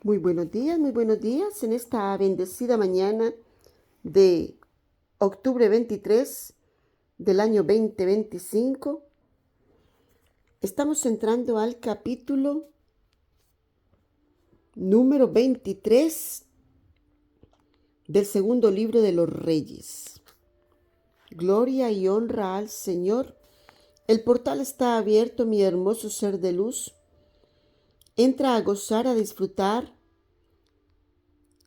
Muy buenos días en esta bendecida mañana de octubre 23 del año 2025. Estamos entrando al capítulo número 23 del segundo libro de los Reyes. Gloria y honra al Señor. El portal está abierto, mi hermoso ser de luz. Entra a gozar, a disfrutar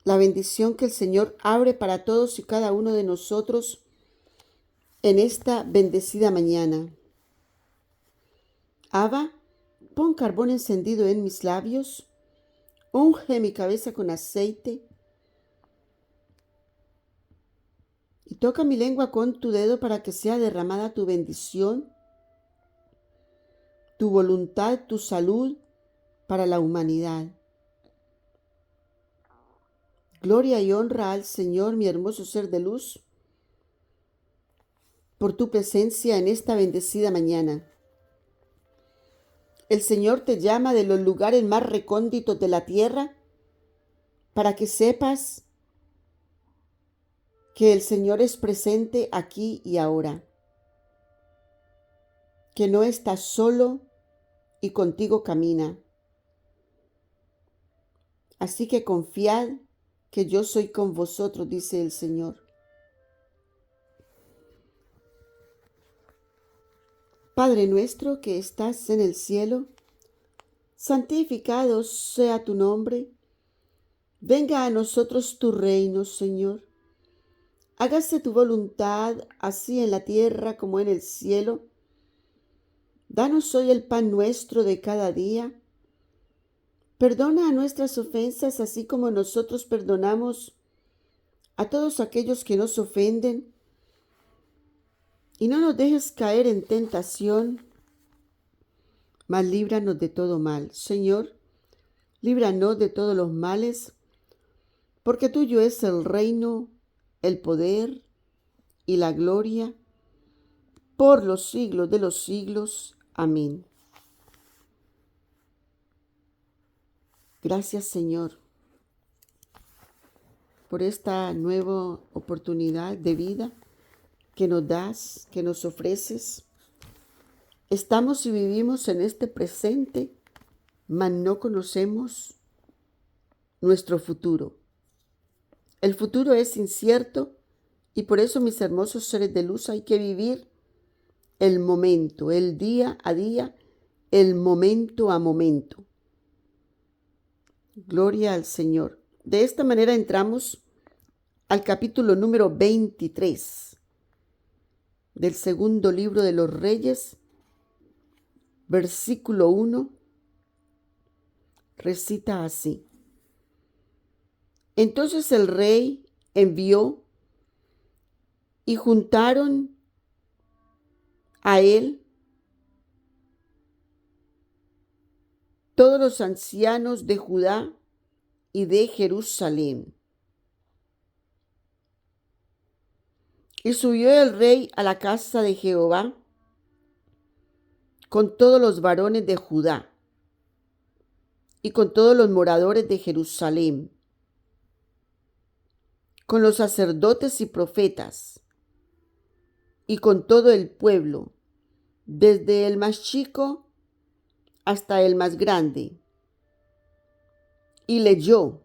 la bendición que el Señor abre para todos y cada uno de nosotros en esta bendecida mañana. Abba, pon carbón encendido en mis labios, unge mi cabeza con aceite y toca mi lengua con tu dedo para que sea derramada tu bendición, tu voluntad, tu salud para la humanidad. Gloria y honra al Señor, mi hermoso ser de luz, por tu presencia en esta bendecida mañana. El Señor te llama de los lugares más recónditos de la tierra para que sepas que el Señor es presente aquí y ahora, que no estás solo y contigo camina. Así que confiad que yo soy con vosotros, dice el Señor. Padre nuestro que estás en el cielo, santificado sea tu nombre. Venga a nosotros tu reino, Señor. Hágase tu voluntad, así en la tierra como en el cielo. Danos hoy el pan nuestro de cada día. Perdona nuestras ofensas, así como nosotros perdonamos a todos aquellos que nos ofenden. Y no nos dejes caer en tentación, mas líbranos de todo mal. Señor, líbranos de todos los males, porque tuyo es el reino, el poder y la gloria, por los siglos de los siglos. Amén. Gracias, Señor, por esta nueva oportunidad de vida que nos das, que nos ofreces. Estamos y vivimos en este presente, mas no conocemos nuestro futuro. El futuro es incierto y por eso, mis hermosos seres de luz, hay que vivir el momento, el día a día, el momento a momento. Gloria al Señor. De esta manera entramos al capítulo número 23 del segundo libro de los Reyes, versículo 1, recita así. Entonces el rey envió y juntaron a él todos los ancianos de Judá y de Jerusalén. Y subió el rey a la casa de Jehová con todos los varones de Judá y con todos los moradores de Jerusalén, con los sacerdotes y profetas, y con todo el pueblo, desde el más chico hasta el más grande. Y leyó,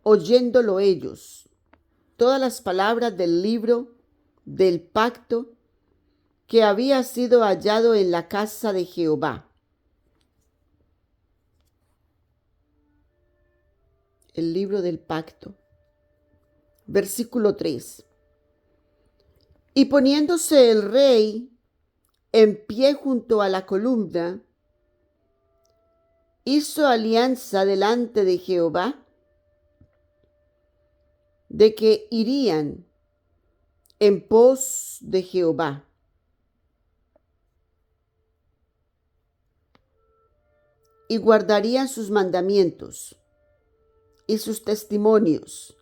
oyéndolo ellos, todas las palabras del libro del pacto que había sido hallado en la casa de Jehová. El libro del pacto. Versículo 3. Y poniéndose el rey en pie junto a la columna, hizo alianza delante de Jehová de que irían en pos de Jehová. Y guardarían sus mandamientos y sus testimonios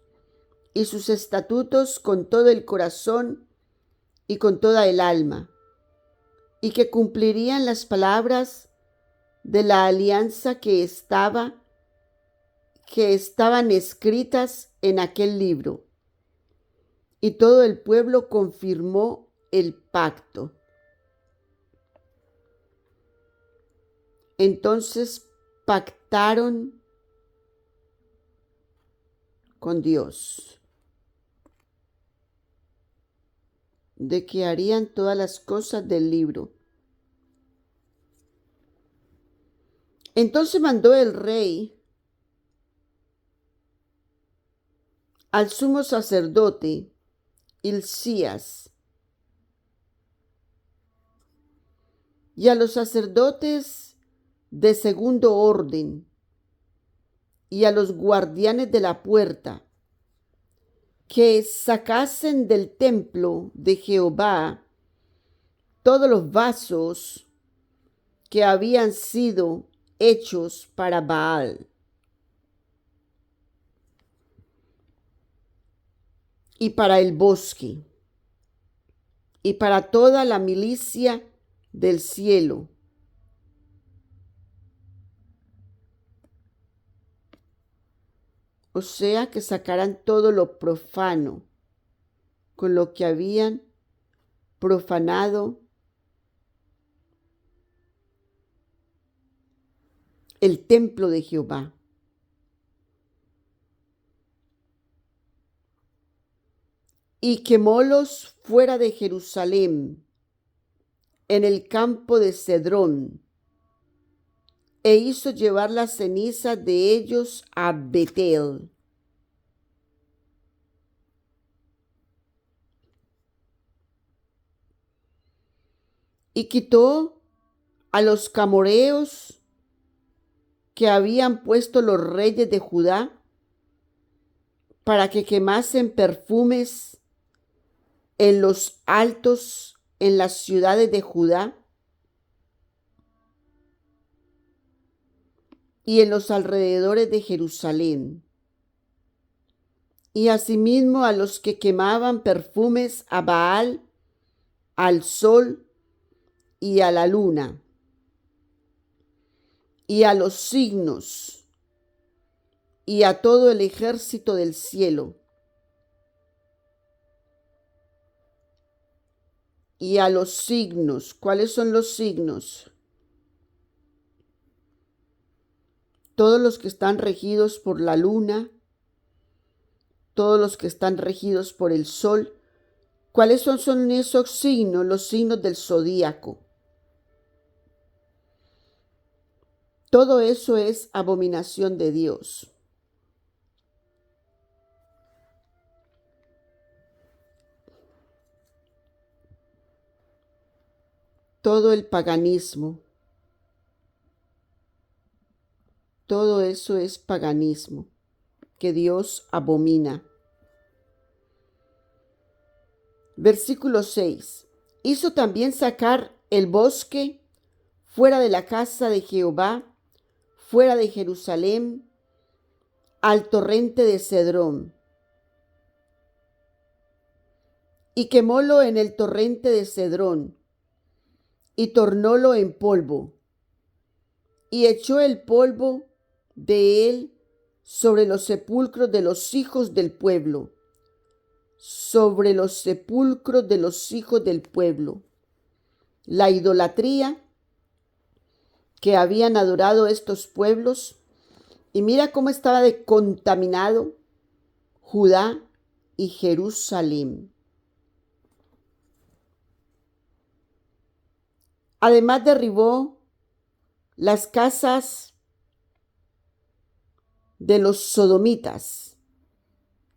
y sus estatutos con todo el corazón y con toda el alma, y que cumplirían las palabras de la alianza que estaban escritas en aquel libro. Y todo el pueblo confirmó el pacto. Entonces pactaron con Dios de que harían todas las cosas del libro. Entonces mandó el rey al sumo sacerdote Hilcías y a los sacerdotes de segundo orden y a los guardianes de la puerta que sacasen del templo de Jehová todos los vasos que habían sido hechos para Baal y para el bosque y para toda la milicia del cielo. O sea, que sacaran todo lo profano con lo que habían profanado el templo de Jehová. Y quemólos fuera de Jerusalén, en el campo de Cedrón, e hizo llevar las cenizas de ellos a Betel. Y quitó a los camoreos que habían puesto los reyes de Judá para que quemasen perfumes en los altos, en las ciudades de Judá y en los alrededores de Jerusalén. Y asimismo a los que quemaban perfumes a Baal, al sol y a la luna, y a los signos, y a todo el ejército del cielo, y a los signos. ¿Cuáles son los signos? Todos los que están regidos por la luna, todos los que están regidos por el sol. ¿Cuáles son esos signos? Los signos del zodíaco. Todo eso es abominación de Dios. Todo el paganismo. Todo eso es paganismo que Dios abomina. Versículo 6. Hizo también sacar el bosque fuera de la casa de Jehová, fuera de Jerusalén, al torrente de Cedrón. Y quemólo en el torrente de Cedrón, y tornólo en polvo, y echó el polvo de él sobre los sepulcros de los hijos del pueblo, sobre los sepulcros de los hijos del pueblo. La idolatría que habían adorado estos pueblos, y mira cómo estaba de contaminado Judá y Jerusalén. Además derribó las casas de los sodomitas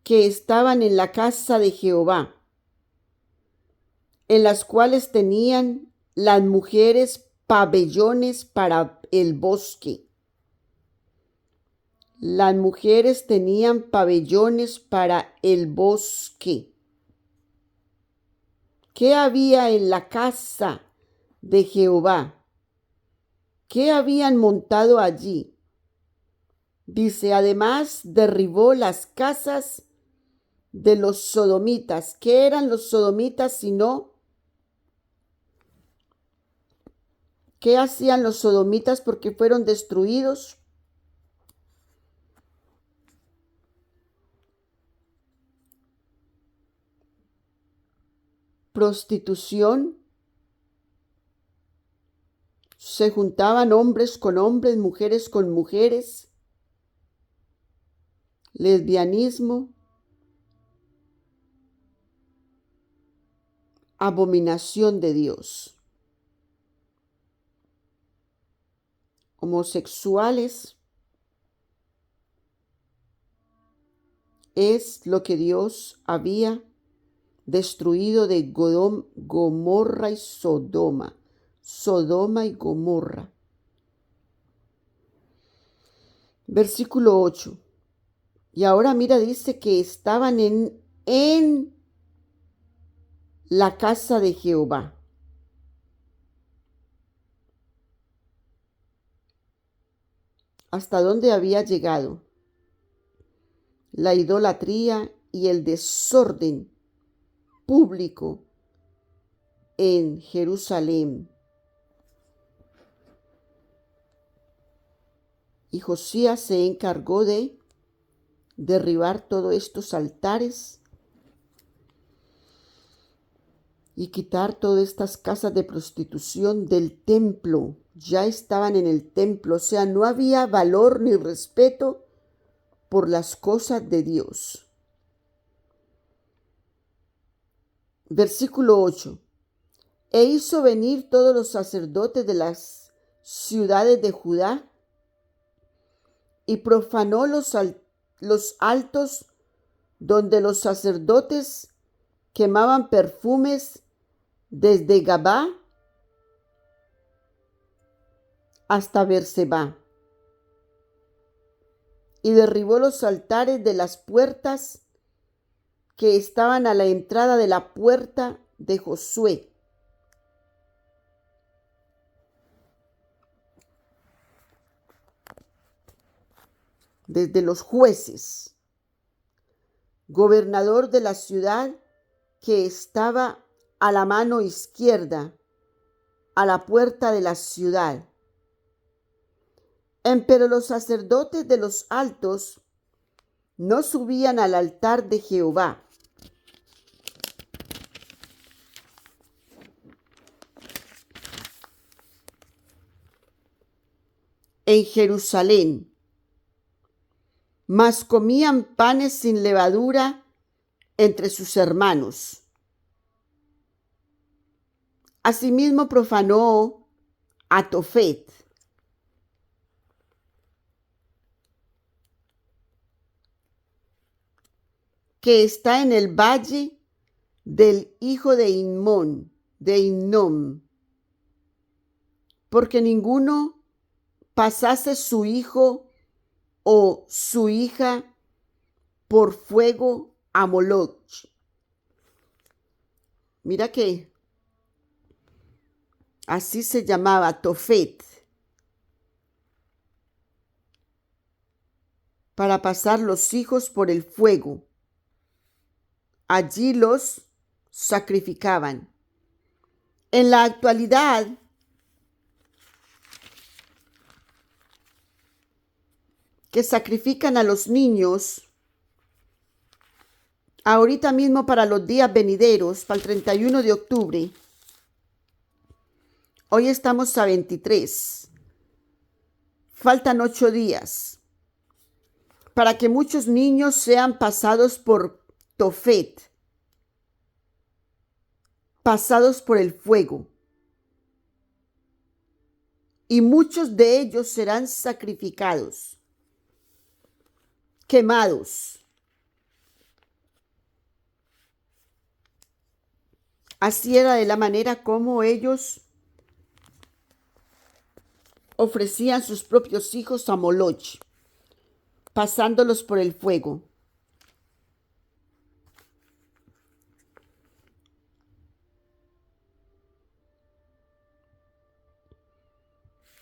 que estaban en la casa de Jehová, en las cuales tenían las mujeres pabellones para el bosque. Las mujeres tenían pabellones para el bosque. ¿Qué había en la casa de Jehová? ¿Qué habían montado allí? Dice, además derribó las casas de los sodomitas. ¿Qué eran los sodomitas sino ¿Qué hacían los sodomitas porque fueron destruidos? Prostitución. Se juntaban hombres con hombres, mujeres con mujeres. Lesbianismo. Abominación de Dios. Homosexuales. Es lo que Dios había destruido de Gomorra y Sodoma. Sodoma y Gomorra. Versículo 8. Y ahora mira, dice que estaban en la casa de Jehová. ¿Hasta dónde había llegado la idolatría y el desorden público en Jerusalén? Y Josías se encargó de derribar todos estos altares y quitar todas estas casas de prostitución del templo. Ya estaban en el templo, o sea, no había valor ni respeto por las cosas de Dios. Versículo 8. E hizo venir todos los sacerdotes de las ciudades de Judá y profanó los altos donde los sacerdotes quemaban perfumes desde Gabá hasta Berseba, y derribó los altares de las puertas que estaban a la entrada de la puerta de Josué. Desde los jueces, gobernador de la ciudad que estaba a la mano izquierda, a la puerta de la ciudad. Pero los sacerdotes de los altos no subían al altar de Jehová. En Jerusalén, mas comían panes sin levadura entre sus hermanos. Asimismo profanó a Tofet, que está en el valle del hijo de Hinnom, porque ninguno pasase su hijo o su hija por fuego a Moloch. Mira que así se llamaba Tofet, para pasar los hijos por el fuego. Allí los sacrificaban. En la actualidad, que sacrifican a los niños, ahorita mismo para los días venideros, para el 31 de octubre, hoy estamos a 23, faltan 8 días, para que muchos niños sean pasados por Tofet, pasados por el fuego, y muchos de ellos serán sacrificados, quemados. Así era de la manera como ellos ofrecían sus propios hijos a Moloch, pasándolos por el fuego.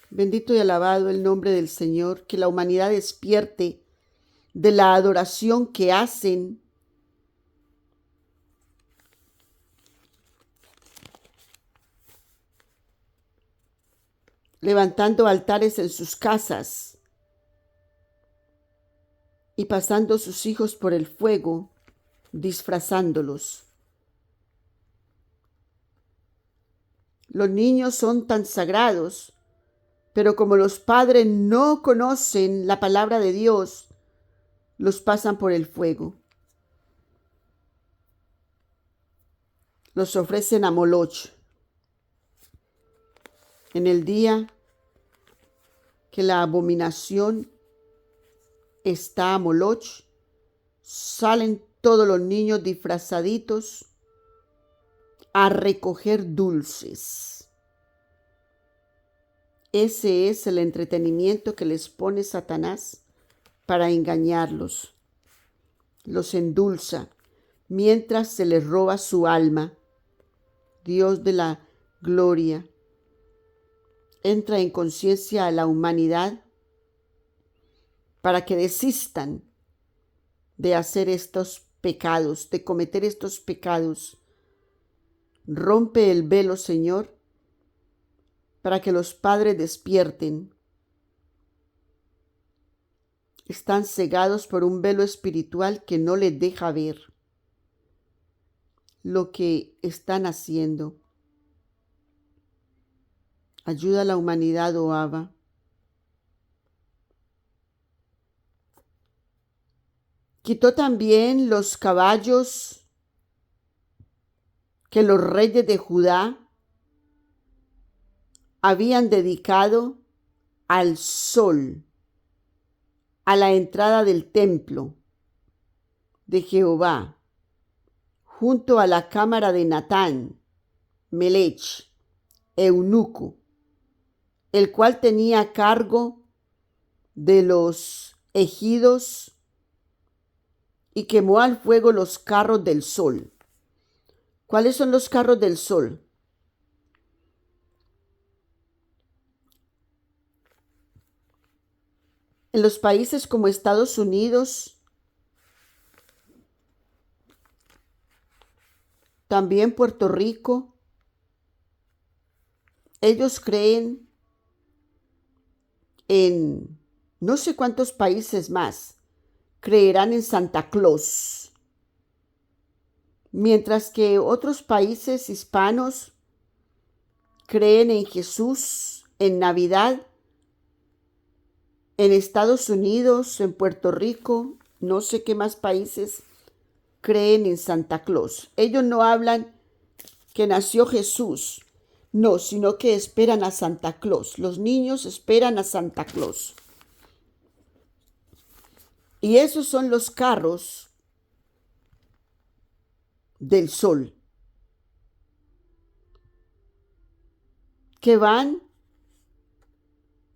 Bendito y alabado el nombre del Señor, que la humanidad despierte de la adoración que hacen levantando altares en sus casas y pasando sus hijos por el fuego, disfrazándolos. Los niños son tan sagrados, pero como los padres no conocen la palabra de Dios, los pasan por el fuego. Los ofrecen a Moloch. En el día que la abominación está a Moloch, salen todos los niños disfrazaditos a recoger dulces. Ese es el entretenimiento que les pone Satanás para engañarlos. Los endulza mientras se les roba su alma. Dios de la gloria entra en conciencia a la humanidad para que desistan de hacer estos pecados, de cometer estos pecados. Rompe el velo, Señor, para que los padres despierten. Están cegados por un velo espiritual que no les deja ver lo que están haciendo. Ayuda a la humanidad, oh Abba. Quitó también los caballos que los reyes de Judá habían dedicado al sol, a la entrada del templo de Jehová, junto a la cámara de Natán, Melech, eunuco, el cual tenía cargo de los ejidos y quemó al fuego los carros del sol. ¿Cuáles son los carros del sol? En los países como Estados Unidos, también Puerto Rico, ellos creen en no sé cuántos países más, creerán en Santa Claus, mientras que otros países hispanos creen en Jesús, en Navidad. En Estados Unidos, en Puerto Rico, no sé qué más países creen en Santa Claus. Ellos no hablan que nació Jesús, no, sino que esperan a Santa Claus. Los niños esperan a Santa Claus. Y esos son los carros del sol, que van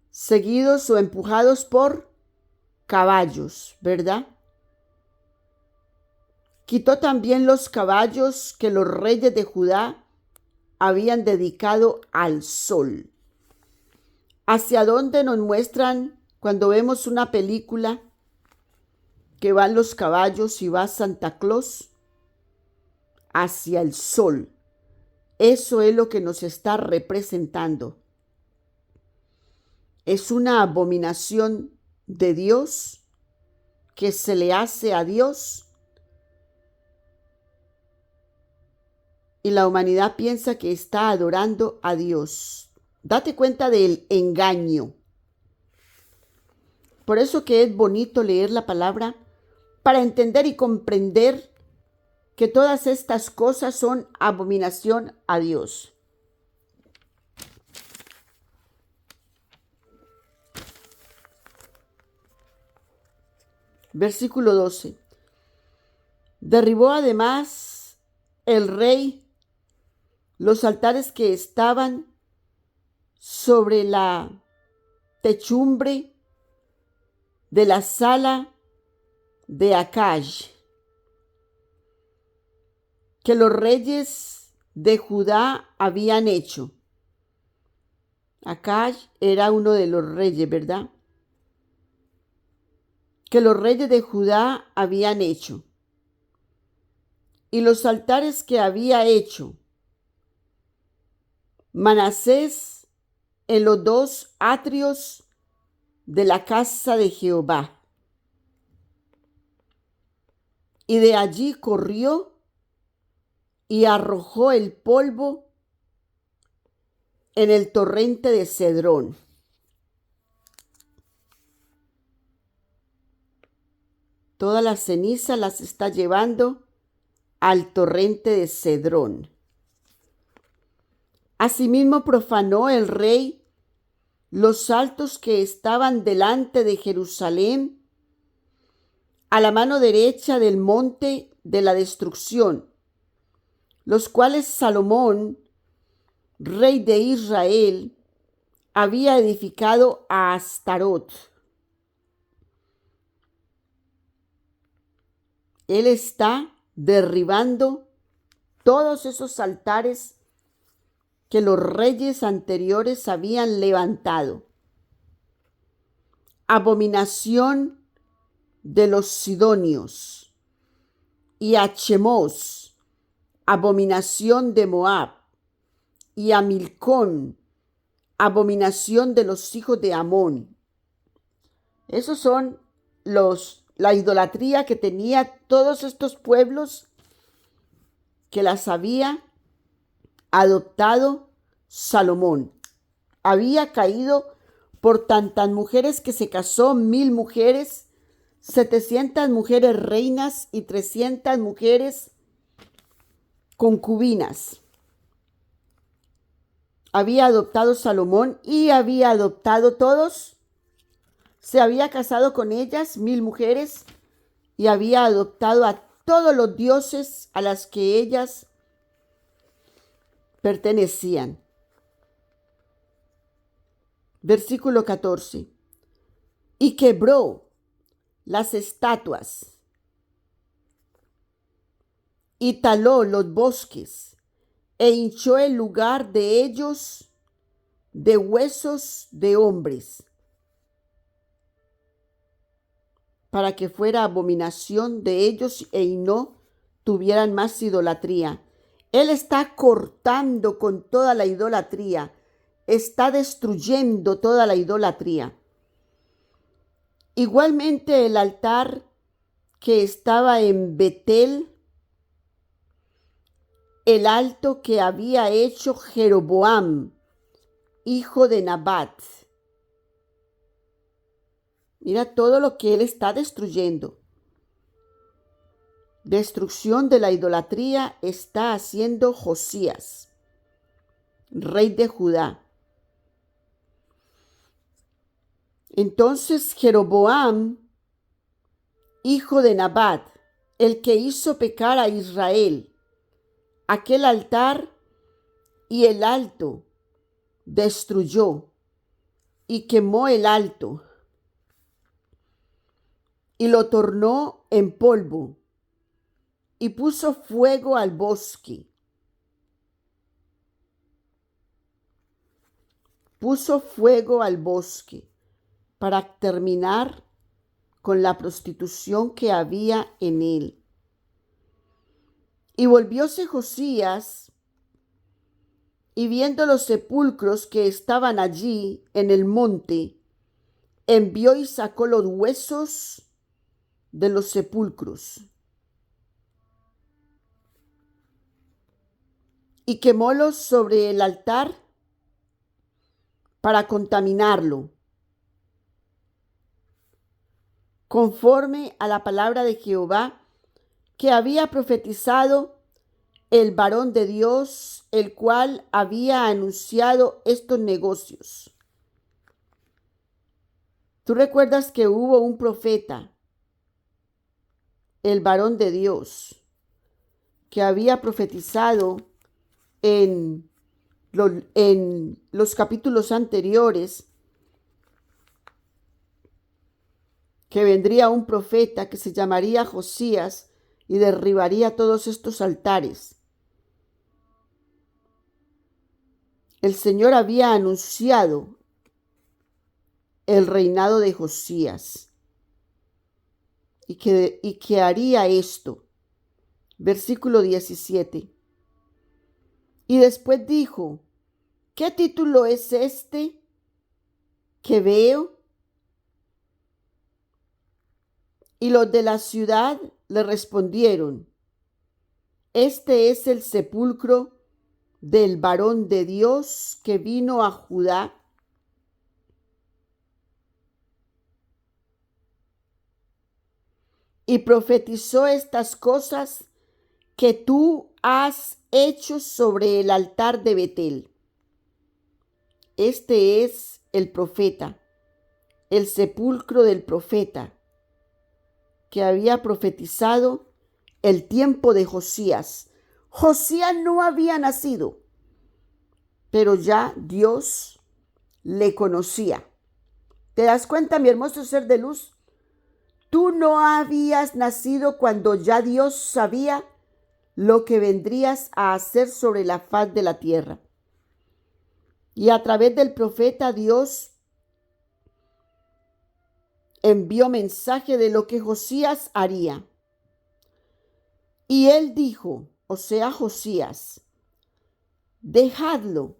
seguidos o empujados por caballos, ¿verdad? Quitó también los caballos que los reyes de Judá habían dedicado al sol. ¿Hacia dónde nos muestran cuando vemos una película que van los caballos y va Santa Claus? Hacia el sol. Eso es lo que nos está representando. Es una abominación de Dios que se le hace a Dios. Y la humanidad piensa que está adorando a Dios. Date cuenta del engaño. Por eso que es bonito leer la palabra para entender y comprender que todas estas cosas son abominación a Dios. Versículo 12. Derribó además el rey los altares que estaban sobre la techumbre de la sala de Acaz, que los reyes de Judá habían hecho. Acaz era uno de los reyes, ¿verdad? Que los reyes de Judá habían hecho. Y los altares que había hecho Manasés, en los dos atrios de la casa de Jehová. Y de allí corrió y arrojó el polvo en el torrente de Cedrón. Todas las cenizas las está llevando al torrente de Cedrón. Asimismo profanó el rey los altos que estaban delante de Jerusalén, a la mano derecha del monte de la destrucción, los cuales Salomón, rey de Israel, había edificado a Astarot. Él está derribando todos esos altares que los reyes anteriores habían levantado. Abominación de los sidonios, y a Chemos, abominación de Moab, y a Milcón, abominación de los hijos de Amón. Esos son la idolatría que tenía todos estos pueblos que las había adoptado Salomón. Había caído por tantas mujeres que se casó, 1000 mujeres, 700 mujeres reinas y 300 mujeres concubinas. Había adoptado Salomón y había adoptado todos. Se había casado con ellas, 1000 mujeres, y había adoptado a todos los dioses a las que ellas pertenecían. Versículo 14. Y quebró las estatuas y taló los bosques e hinchó el lugar de ellos de huesos de hombres, para que fuera abominación de ellos y no tuvieran más idolatría. Él está cortando con toda la idolatría, está destruyendo toda la idolatría. Igualmente el altar que estaba en Betel, el alto que había hecho Jeroboam, hijo de Nabat. Mira todo lo que él está destruyendo. Destrucción de la idolatría está haciendo Josías, rey de Judá. Entonces Jeroboam, hijo de Nabat, el que hizo pecar a Israel, aquel altar y el alto destruyó y quemó el alto y lo tornó en polvo y puso fuego al bosque. Puso fuego al bosque para terminar con la prostitución que había en él. Y volvióse Josías, y viendo los sepulcros que estaban allí en el monte, envió y sacó los huesos de los sepulcros y quemólos sobre el altar para contaminarlo, conforme a la palabra de Jehová que había profetizado el varón de Dios, el cual había anunciado estos negocios. Tú recuerdas que hubo un profeta, el varón de Dios, que había profetizado en los capítulos anteriores que vendría un profeta que se llamaría Josías y derribaría todos estos altares. El Señor había anunciado el reinado de Josías y que haría esto. Versículo 17. Y después dijo: ¿qué título es este que veo? Y los de la ciudad le respondieron: este es el sepulcro del varón de Dios que vino a Judá y profetizó estas cosas que tú has hecho sobre el altar de Betel. Este es el profeta, el sepulcro del profeta, que había profetizado el tiempo de Josías. Josías no había nacido, pero ya Dios le conocía. ¿Te das cuenta, mi hermoso ser de luz? Tú no habías nacido cuando ya Dios sabía lo que vendrías a hacer sobre la faz de la tierra. Y a través del profeta Dios envió mensaje de lo que Josías haría. Y él dijo, o sea, Josías: dejadlo,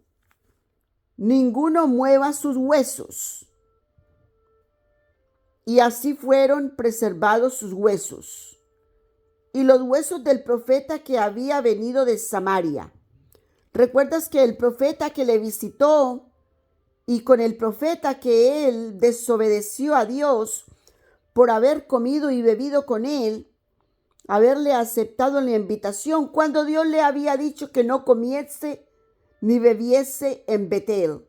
ninguno mueva sus huesos. Y así fueron preservados sus huesos y los huesos del profeta que había venido de Samaria. ¿Recuerdas que el profeta que le visitó y con el profeta que él desobedeció a Dios por haber comido y bebido con él, haberle aceptado la invitación cuando Dios le había dicho que no comiese ni bebiese en Betel?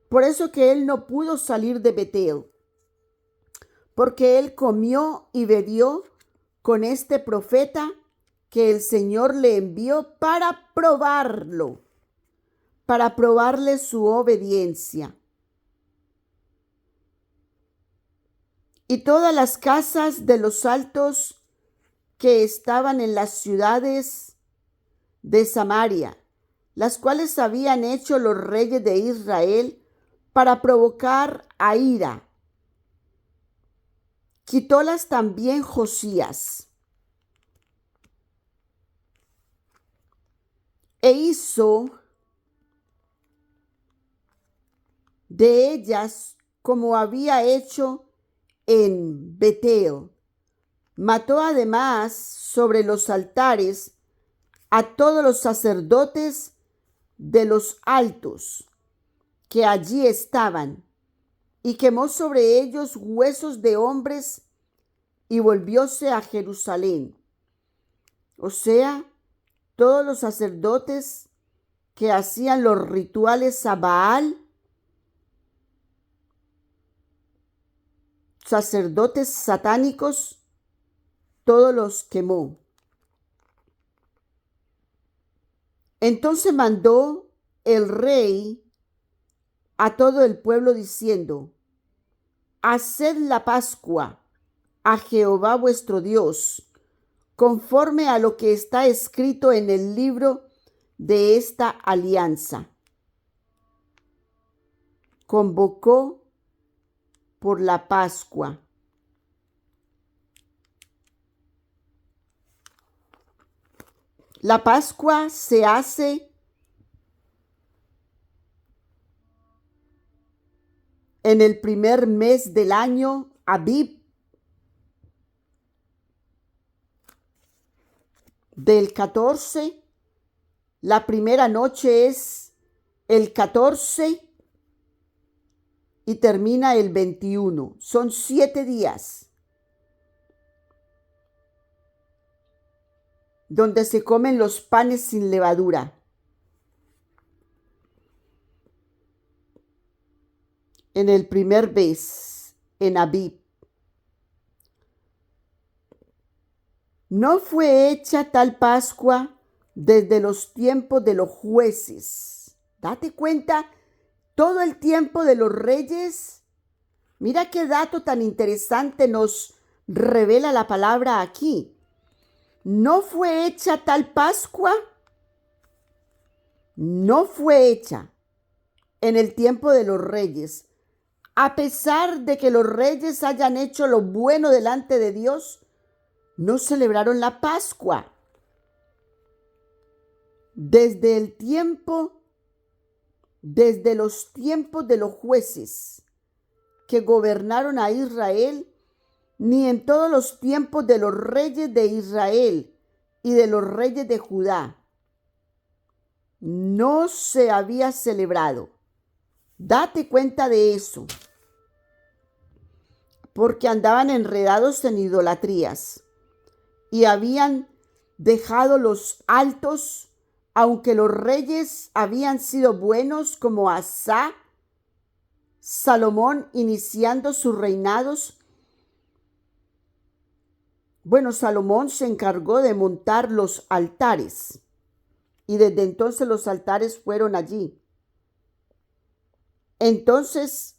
Por eso que él no pudo salir de Betel, porque él comió y bebió con este profeta que el Señor le envió para probarlo, para probarle su obediencia. Y todas las casas de los altos que estaban en las ciudades de Samaria, las cuales habían hecho los reyes de Israel para provocar a ira, quitólas también Josías, e hizo de ellas como había hecho en Betel. Mató además sobre los altares a todos los sacerdotes de los altos que allí estaban, y quemó sobre ellos huesos de hombres, y volvióse a Jerusalén. O sea, todos los sacerdotes que hacían los rituales a Baal, sacerdotes satánicos, todos los quemó. Entonces mandó el rey a todo el pueblo diciendo: haced la Pascua a Jehová vuestro Dios, conforme a lo que está escrito en el libro de esta alianza. Convocó por la Pascua. La Pascua se hace en el primer mes del año, Abib, del 14. La primera noche es el 14 y termina el 21. Son 7 días donde se comen los panes sin levadura. En el primer mes, en Abib. No fue hecha tal Pascua desde los tiempos de los jueces. Date cuenta, todo el tiempo de los reyes. Mira qué dato tan interesante nos revela la palabra aquí. No fue hecha tal Pascua. No fue hecha en el tiempo de los reyes. A pesar de que los reyes hayan hecho lo bueno delante de Dios, no celebraron la Pascua. desde el tiempo, desde los tiempos de los jueces que gobernaron a Israel, ni en todos los tiempos de los reyes de Israel y de los reyes de Judá, no se había celebrado. Date cuenta de eso, porque andaban enredados en idolatrías y habían dejado los altos, aunque los reyes habían sido buenos, como Asa, Salomón iniciando sus reinados. Bueno, Salomón se encargó de montar los altares y desde entonces los altares fueron allí. Entonces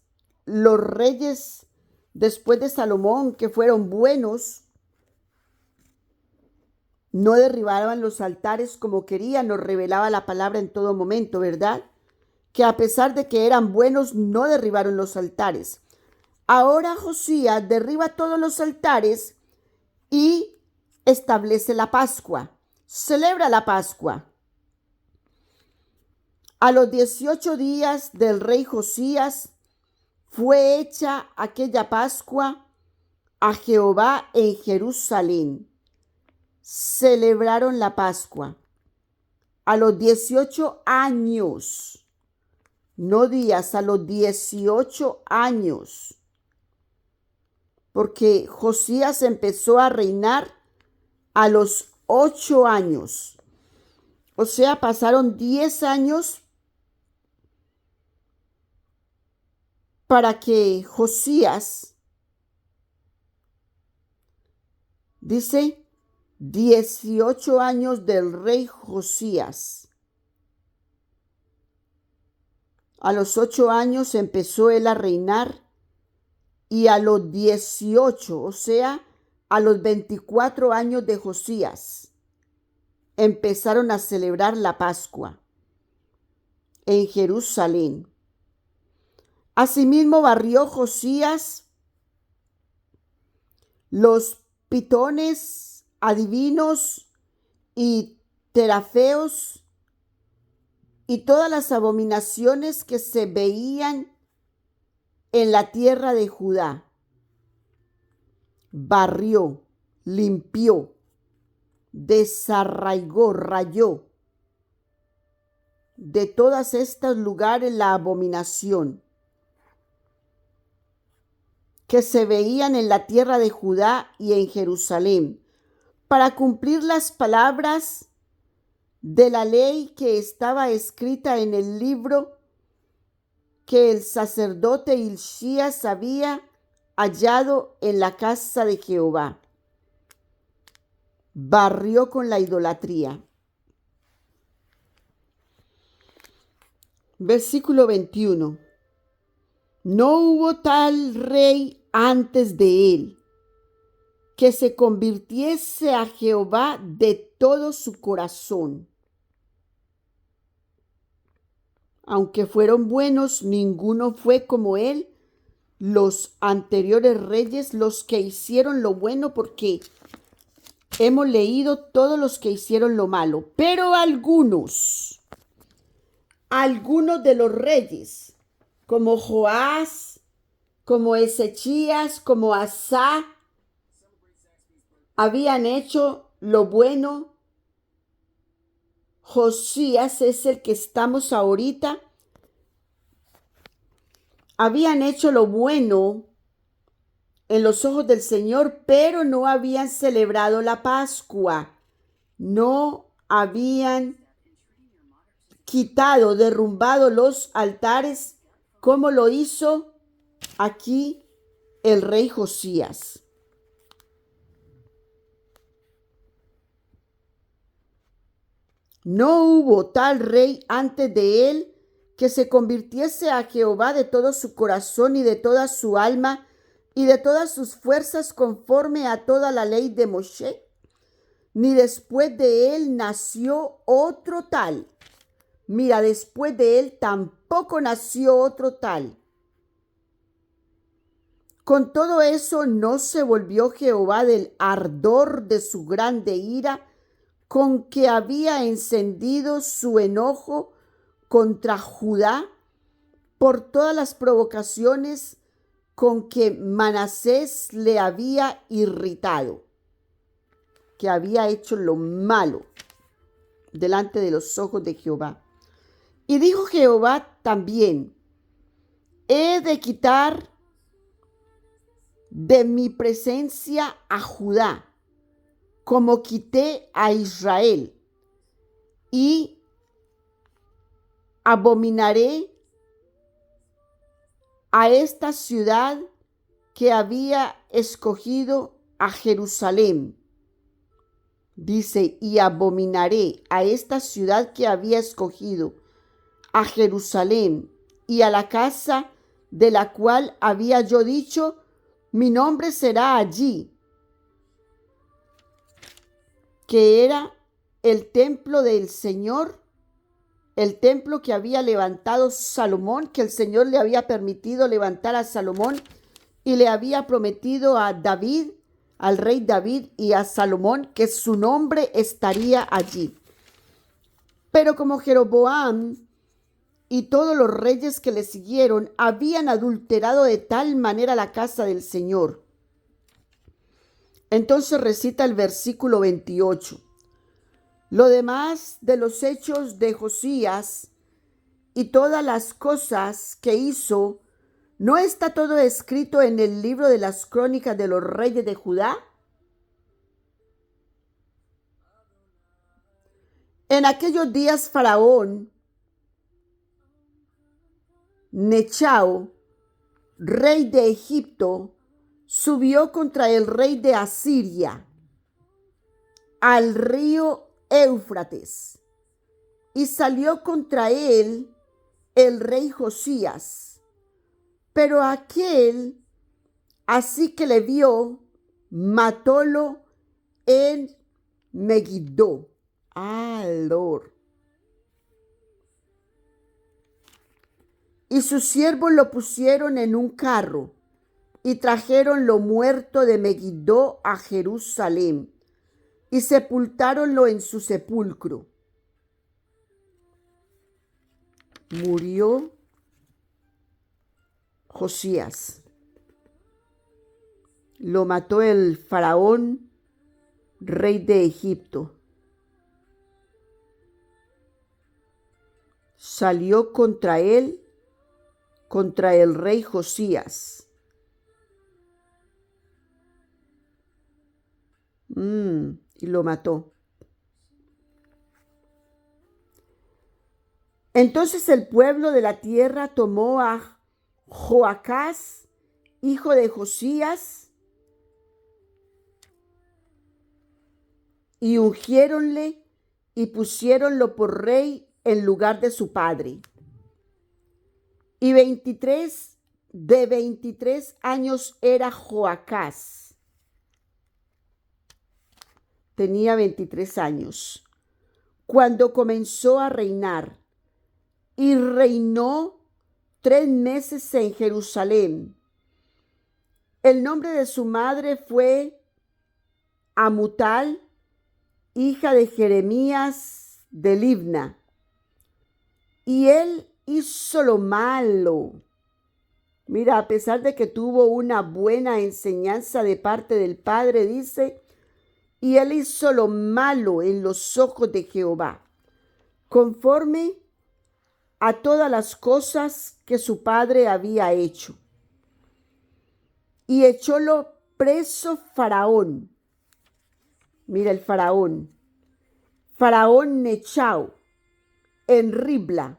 los reyes después de Salomón, que fueron buenos, no derribaban los altares como querían, nos revelaba la palabra en todo momento, ¿verdad? Que a pesar de que eran buenos, no derribaron los altares. Ahora Josías derriba todos los altares y establece la Pascua, celebra la Pascua. A los 18 días del rey Josías fue hecha aquella Pascua a Jehová en Jerusalén. Celebraron la Pascua. A los 18 años, no días, a los 18 años, porque Josías empezó a reinar a los 8 años. O sea, pasaron 10 años para que Josías, dice, 18 años del rey Josías. A los 8 años empezó él a reinar y a los 18, o sea, a los 24 años de Josías, empezaron a celebrar la Pascua en Jerusalén. Asimismo barrió Josías los pitones, adivinos y terafeos y todas las abominaciones que se veían en la tierra de Judá. Barrió, limpió, desarraigó, rayó de todos estos lugares la abominación que se veían en la tierra de Judá y en Jerusalén, para cumplir las palabras de la ley que estaba escrita en el libro que el sacerdote Hilcías había hallado en la casa de Jehová. Barrió con la idolatría. Versículo 21. No hubo tal rey antes de él que se convirtiese a Jehová de todo su corazón. Aunque fueron buenos, ninguno fue como él. Los anteriores reyes, los que hicieron lo bueno, porque hemos leído todos los que hicieron lo malo, pero algunos de los reyes, como Joás, como Ezechías, como Asá, habían hecho lo bueno. Josías es el que estamos ahorita. Habían hecho lo bueno en los ojos del Señor, pero no habían celebrado la Pascua. No habían quitado, derrumbado los altares, como lo hizo aquí el rey Josías. No hubo tal rey antes de él que se convirtiese a Jehová de todo su corazón y de toda su alma y de todas sus fuerzas, conforme a toda la ley de Moshe, ni después de él nació otro tal. Mira, después de él tampoco nació otro tal. Con todo eso no se volvió Jehová del ardor de su grande ira, con que había encendido su enojo contra Judá por todas las provocaciones con que Manasés le había irritado, que había hecho lo malo delante de los ojos de Jehová. Y dijo Jehová también: he de quitar de mi presencia a Judá, como quité a Israel, y abominaré a esta ciudad que había escogido, a Jerusalén. Dice, y abominaré a esta ciudad que había escogido, a Jerusalén, y a la casa de la cual había yo dicho, mi nombre será allí, que era el templo del Señor, el templo que había levantado Salomón, que el Señor le había permitido levantar a Salomón y le había prometido a David, al rey David y a Salomón, que su nombre estaría allí. Pero como Jeroboam y todos los reyes que le siguieron habían adulterado de tal manera la casa del Señor. Entonces recita el versículo 28. Lo demás de los hechos de Josías y todas las cosas que hizo, ¿no está todo escrito en el libro de las crónicas de los reyes de Judá? En aquellos días Faraón Nechao, rey de Egipto, subió contra el rey de Asiria al río Éufrates, y salió contra él el rey Josías. Pero aquel, así que le vio, matólo en Megiddo. Lord. Y sus siervos lo pusieron en un carro y trajeron lo muerto de Megiddo a Jerusalén y sepultáronlo en su sepulcro. Murió Josías. Lo mató el faraón, rey de Egipto. Salió contra él, contra el rey Josías. Y lo mató. Entonces el pueblo de la tierra tomó a Joacás, hijo de Josías, y ungiéronle y pusiéronlo por rey en lugar de su padre. Y 23 años era Joacás. Tenía 23 años cuando comenzó a reinar, y reinó 3 meses en Jerusalén. El nombre de su madre fue Amutal, hija de Jeremías de Libna. Y él hizo lo malo. Mira, a pesar de que tuvo una buena enseñanza de parte del Padre, dice, y él hizo lo malo en los ojos de Jehová, conforme a todas las cosas que su padre había hecho. Y echólo preso Faraón. Mira el Faraón Nechao, en Ribla,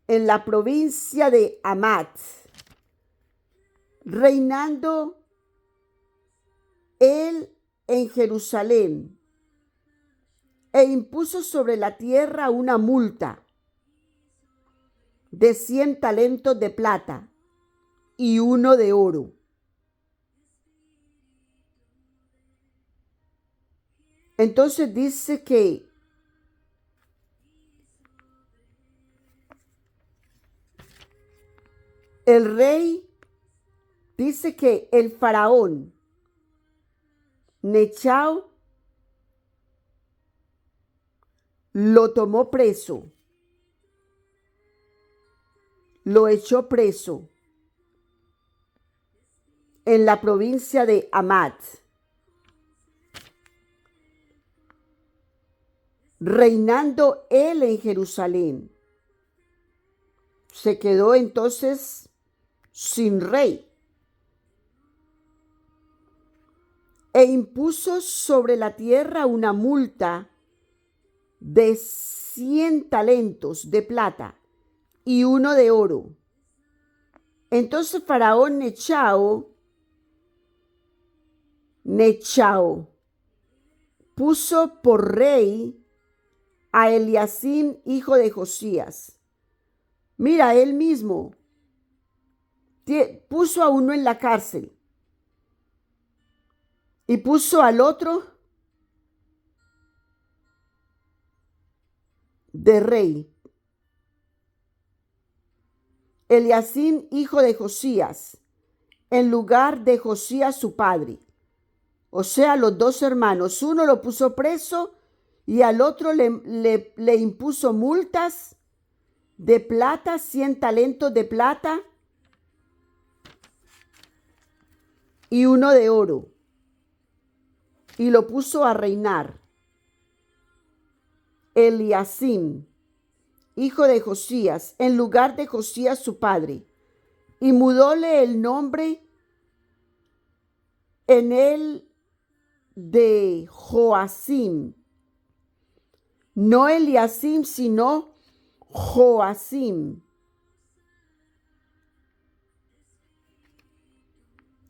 en la provincia de Amat, reinando él en Jerusalén, e impuso sobre la tierra una multa de 100 talentos de plata y 1 de oro. Entonces dice que el rey, dice que el faraón Nechao lo tomó preso, lo echó preso en la provincia de Hamat, reinando él en Jerusalén. Se quedó entonces sin rey e impuso sobre la tierra una multa de 100 talentos de plata y uno de oro. Entonces Faraón Nechao puso por rey a Eliacim, hijo de Josías. Mira, él mismo puso a uno en la cárcel y puso al otro de rey. Eliacim, hijo de Josías, en lugar de Josías su padre. O sea, los dos hermanos, uno lo puso preso y al otro le impuso multas de plata, 100 talentos de plata y uno de oro, y lo puso a reinar. Eliacim, hijo de Josías, en lugar de Josías su padre, y mudóle el nombre en él de Joacim, no Eliacim, sino Joacim.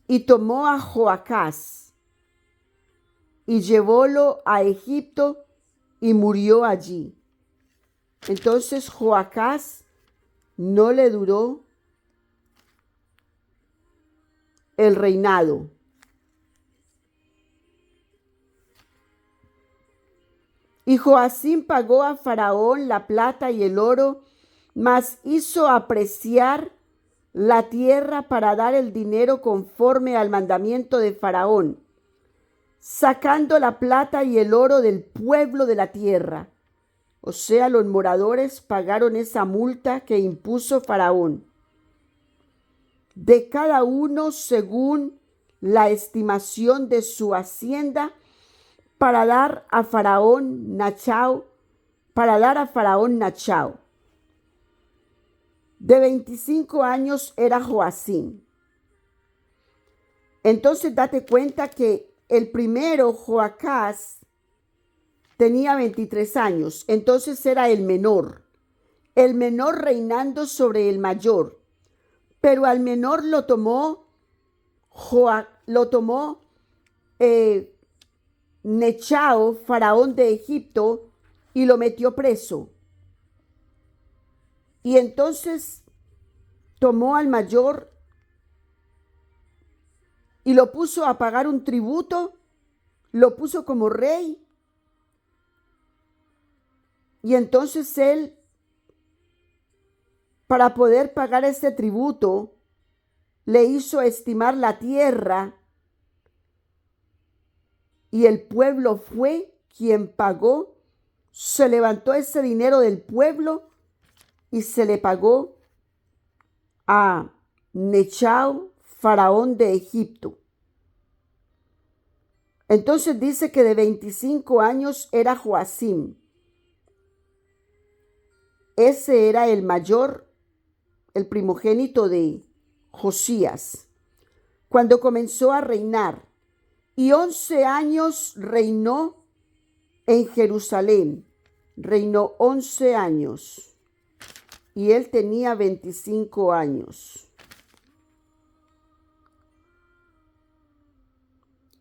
Y tomó a Joacás y llevólo a Egipto y murió allí. Entonces Joacás no le duró el reinado. Y Joacim pagó a Faraón la plata y el oro, mas hizo apreciar la tierra para dar el dinero conforme al mandamiento de Faraón, sacando la plata y el oro del pueblo de la tierra. O sea, los moradores pagaron esa multa que impuso Faraón, de cada uno según la estimación de su hacienda, para dar a Faraón Nachao. De 25 años era Joacim. Entonces date cuenta que el primero, Joacás, tenía 23 años. Entonces era el menor reinando sobre el mayor. Pero al menor lo tomó Nechao, faraón de Egipto, y lo metió preso. Y entonces tomó al mayor y lo puso a pagar un tributo, lo puso como rey. Y entonces él, para poder pagar este tributo, le hizo estimar la tierra. Y el pueblo fue quien pagó. Se levantó ese dinero del pueblo y se le pagó a Nechao, faraón de Egipto. Entonces dice que de 25 años era Joacim. Ese era el mayor, el primogénito de Josías, cuando comenzó a reinar. Y 11 años reinó en Jerusalén. Reinó 11 años. Y él tenía 25 años.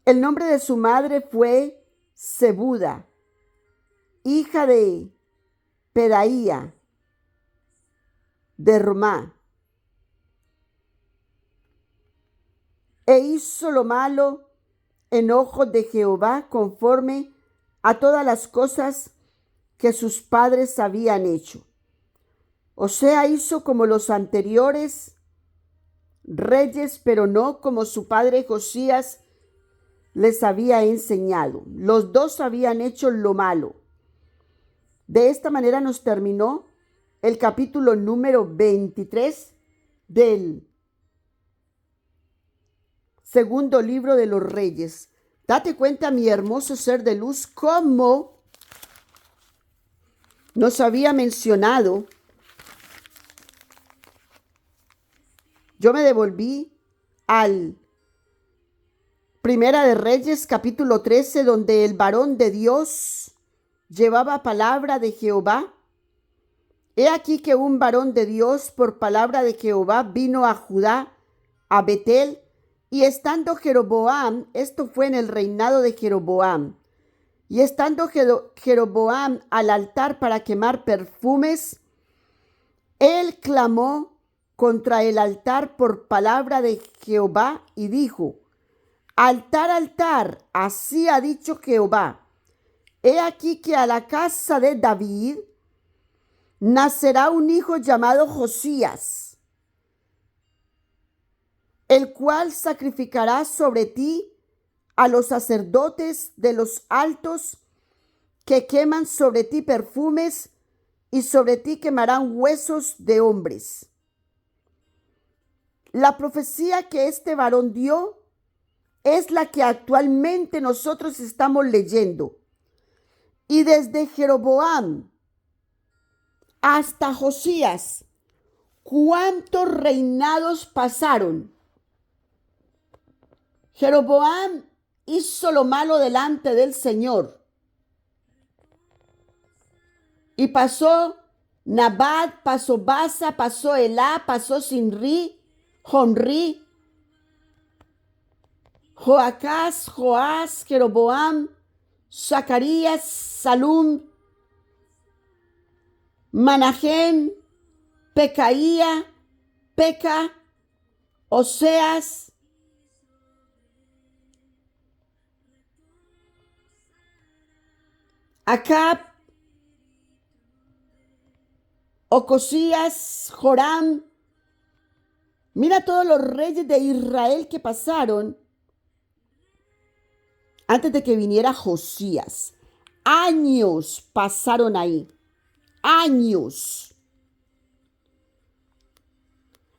El nombre de su madre fue Zebuda, hija de Pedaía, de Romá. E hizo lo malo en ojos de Jehová, conforme a todas las cosas que sus padres habían hecho. O sea, hizo como los anteriores reyes, pero no como su padre Josías les había enseñado. Los dos habían hecho lo malo. De esta manera nos terminó el capítulo número 23 del segundo libro de los Reyes. Date cuenta, mi hermoso ser de luz, cómo nos había mencionado. Yo me devolví al Primera de Reyes, capítulo 13, donde el varón de Dios llevaba palabra de Jehová. He aquí que un varón de Dios por palabra de Jehová vino a Judá, a Betel, y estando Jeroboam, esto fue en el reinado de Jeroboam, y estando Jeroboam al altar para quemar perfumes, él clamó contra el altar por palabra de Jehová y dijo: altar, altar, así ha dicho Jehová, he aquí que a la casa de David nacerá un hijo llamado Josías, el cual sacrificará sobre ti a los sacerdotes de los altos que queman sobre ti perfumes, y sobre ti quemarán huesos de hombres. La profecía que este varón dio es la que actualmente nosotros estamos leyendo. Y desde Jeroboam hasta Josías, ¿cuántos reinados pasaron? Jeroboam hizo lo malo delante del Señor. Y pasó Nabat, pasó Basa, pasó Elá, pasó Sinri, Jonri, Joacás, Joás, Jeroboam, Zacarías, Salum, Manahem, Pecaía, Peca, Oseas, Acab, Ocosías, Joram. Mira todos los reyes de Israel que pasaron antes de que viniera Josías. Años pasaron ahí. Años.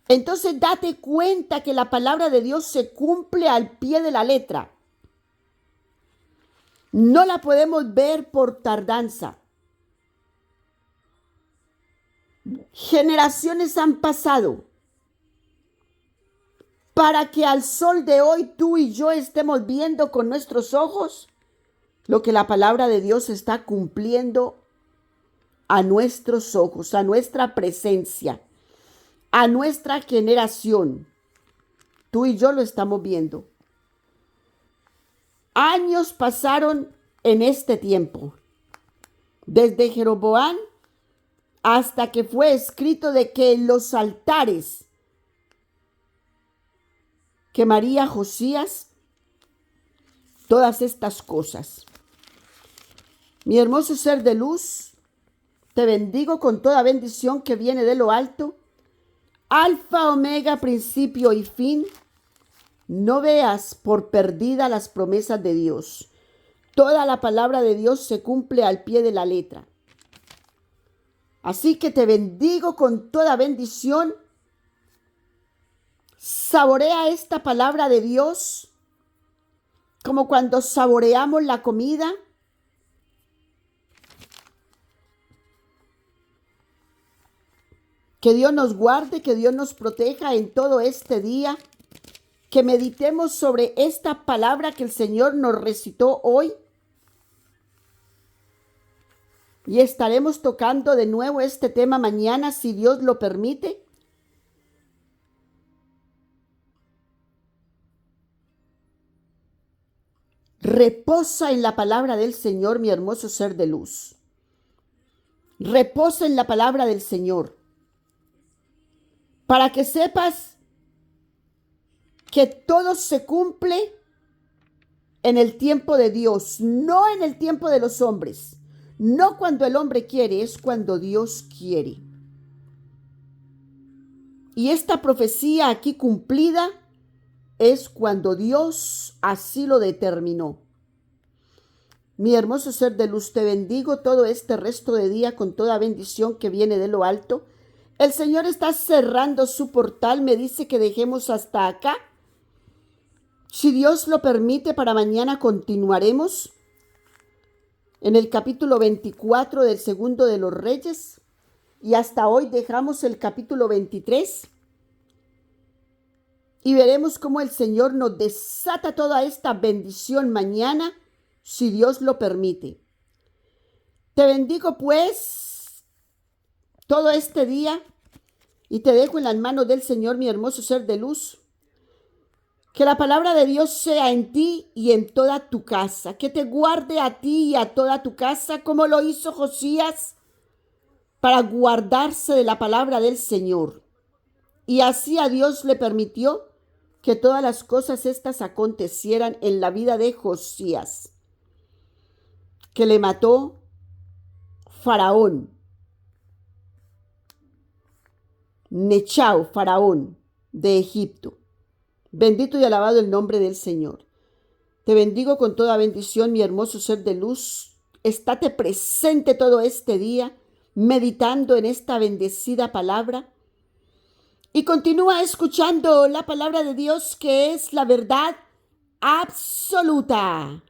Entonces date cuenta que la palabra de Dios se cumple al pie de la letra. No la podemos ver por tardanza. Generaciones han pasado para que al sol de hoy tú y yo estemos viendo con nuestros ojos lo que la palabra de Dios está cumpliendo a nuestros ojos, a nuestra presencia, a nuestra generación. Tú y yo lo estamos viendo. Años pasaron en este tiempo, desde Jeroboam hasta que fue escrito de que en los altares quemaría Josías todas estas cosas. Mi hermoso ser de luz, te bendigo con toda bendición que viene de lo alto. Alfa, omega, principio y fin. No veas por perdida las promesas de Dios. Toda la palabra de Dios se cumple al pie de la letra. Así que te bendigo con toda bendición. Saborea esta palabra de Dios como cuando saboreamos la comida. Que Dios nos guarde, que Dios nos proteja en todo este día. Que meditemos sobre esta palabra que el Señor nos recitó hoy. Y estaremos tocando de nuevo este tema mañana, si Dios lo permite. Reposa en la palabra del Señor, mi hermoso ser de luz. Reposa en la palabra del Señor. Para que sepas que todo se cumple en el tiempo de Dios, no en el tiempo de los hombres. No cuando el hombre quiere, es cuando Dios quiere. Y esta profecía aquí cumplida es cuando Dios así lo determinó. Mi hermoso ser de luz, te bendigo todo este resto de día con toda bendición que viene de lo alto. El Señor está cerrando su portal, me dice que dejemos hasta acá. Si Dios lo permite, para mañana continuaremos en el capítulo 24 del segundo de los Reyes. Y hasta hoy dejamos el capítulo 23. Y veremos cómo el Señor nos desata toda esta bendición mañana, si Dios lo permite. Te bendigo pues todo este día y te dejo en las manos del Señor, mi hermoso ser de luz. Que la palabra de Dios sea en ti y en toda tu casa. Que te guarde a ti y a toda tu casa, como lo hizo Josías para guardarse de la palabra del Señor. Y así a Dios le permitió que todas las cosas estas acontecieran en la vida de Josías, que le mató Faraón, Nechao, Faraón de Egipto. Bendito y alabado el nombre del Señor. Te bendigo con toda bendición, mi hermoso ser de luz. Estate presente todo este día, meditando en esta bendecida palabra. Y continúa escuchando la palabra de Dios, que es la verdad absoluta.